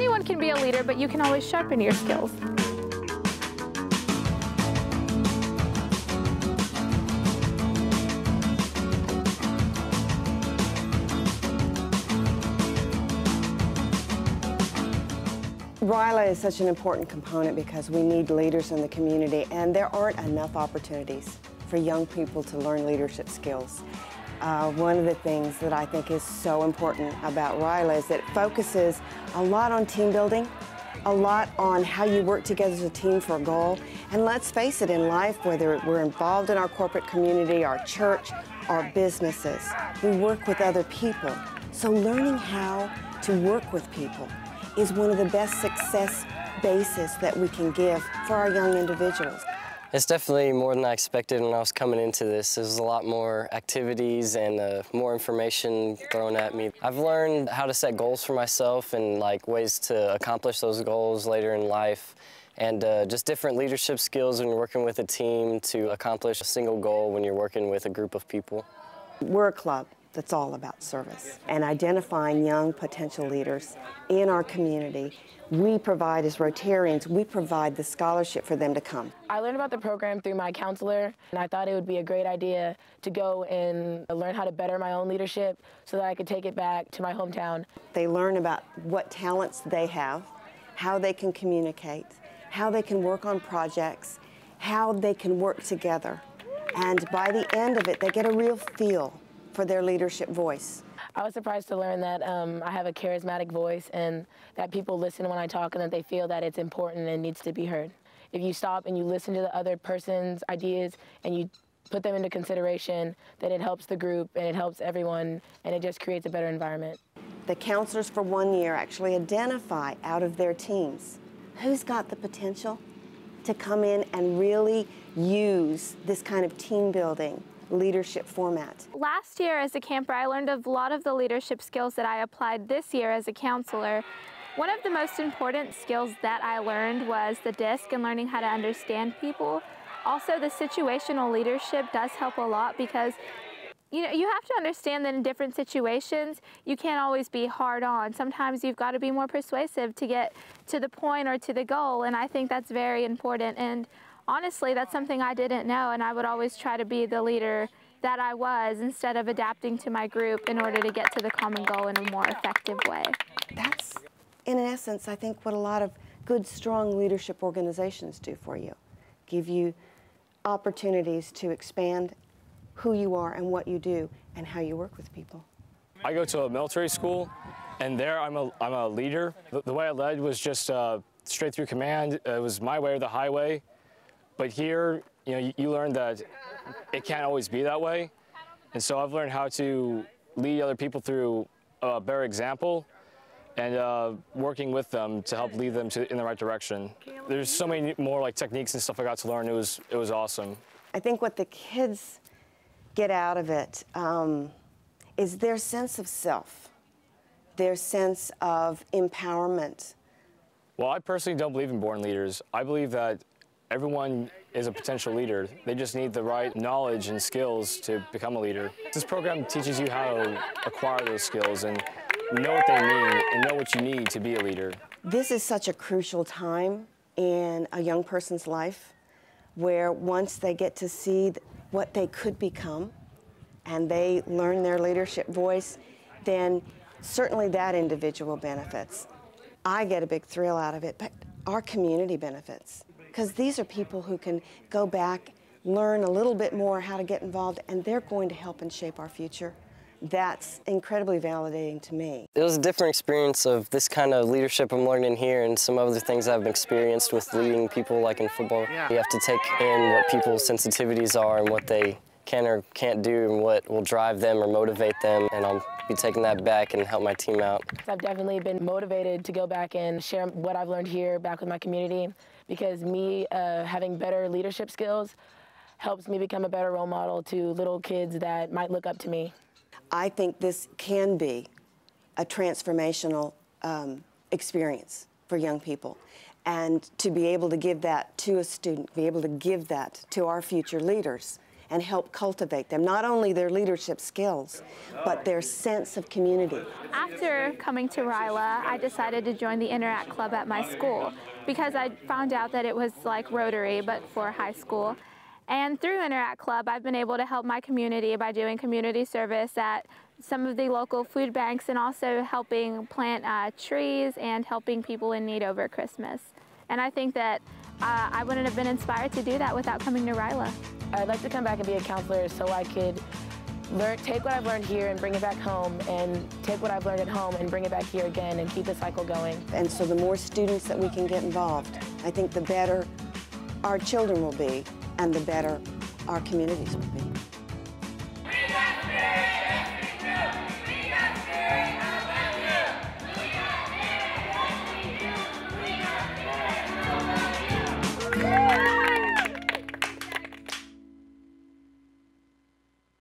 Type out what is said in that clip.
Anyone can be a leader, but you can always sharpen your skills. RYLA is such an important component because we need leaders in the community, and there aren't enough opportunities for young people to learn leadership skills. One of the things that I think is so important about RYLA is that it focuses a lot on team building, a lot on how you work together as a team for a goal. And let's face it, in life, whether we're involved in our corporate community, our church, our businesses, we work with other people. So learning how to work with people is one of the best success bases that we can give for our young individuals. It's definitely more than I expected when I was coming into this. There's a lot more activities and more information thrown at me. I've learned how to set goals for myself and ways to accomplish those goals later in life, and just different leadership skills when you're working with a team to accomplish a single goal when you're working with a group of people. We're a club that's all about service and identifying young potential leaders in our community. We provide, as Rotarians, we provide the scholarship for them to come. I learned about the program through my counselor, and I thought it would be a great idea to go and learn how to better my own leadership so that I could take it back to my hometown. They learn about what talents they have, how they can communicate, how they can work on projects, how they can work together. And by the end of it, they get a real feel for their leadership voice. I was surprised to learn that I have a charismatic voice and that people listen when I talk and that they feel that it's important and needs to be heard. If you stop and you listen to the other person's ideas and you put them into consideration, then it helps the group and it helps everyone, and it just creates a better environment. The counselors for 1 year actually identify out of their teams who's got the potential to come in and really use this kind of team building leadership format. Last year as a camper, I learned a lot of the leadership skills that I applied this year as a counselor. One of the most important skills that I learned was the DISC and learning how to understand people. Also, the situational leadership does help a lot because you have to understand that in different situations, you can't always be hard on. Sometimes you've got to be more persuasive to get to the point or to the goal, and I think that's very important. And honestly, that's something I didn't know, and I would always try to be the leader that I was instead of adapting to my group in order to get to the common goal in a more effective way. That's, in essence, I think what a lot of good, strong leadership organizations do for you. Give you opportunities to expand who you are and what you do and how you work with people. I go to a military school, and there I'm a leader. The way I led was just straight through command. It was my way or the highway. But here, you learn that it can't always be that way. And so I've learned how to lead other people through a better example and working with them to help lead them in the right direction. There's so many more techniques and stuff I got to learn. It was awesome. I think what the kids get out of it is their sense of self, their sense of empowerment. Well, I personally don't believe in born leaders. I believe that everyone is a potential leader. They just need the right knowledge and skills to become a leader. This program teaches you how to acquire those skills and know what they mean and know what you need to be a leader. This is such a crucial time in a young person's life where once they get to see what they could become and they learn their leadership voice, then certainly that individual benefits. I get a big thrill out of it, but our community benefits. Because these are people who can go back, learn a little bit more how to get involved, and they're going to help and shape our future. That's incredibly validating to me. It was a different experience of this kind of leadership I'm learning here and some other things I've experienced with leading people like in football. You have to take in what people's sensitivities are and what they can or can't do and what will drive them or motivate them, and I'll be taking that back and help my team out. I've definitely been motivated to go back and share what I've learned here back with my community, because me having better leadership skills helps me become a better role model to little kids that might look up to me. I think this can be a transformational experience for young people. And to be able to give that to a student, be able to give that to our future leaders, and help cultivate them, not only their leadership skills, but their sense of community. After coming to RYLA, I decided to join the Interact Club at my school because I found out that it was like Rotary, but for high school. And through Interact Club, I've been able to help my community by doing community service at some of the local food banks and also helping plant trees and helping people in need over Christmas. And I think that I wouldn't have been inspired to do that without coming to RYLA. I'd like to come back and be a counselor so I could take what I've learned here and bring it back home, and take what I've learned at home and bring it back here again and keep the cycle going. And so the more students that we can get involved, I think the better our children will be and the better our communities will be.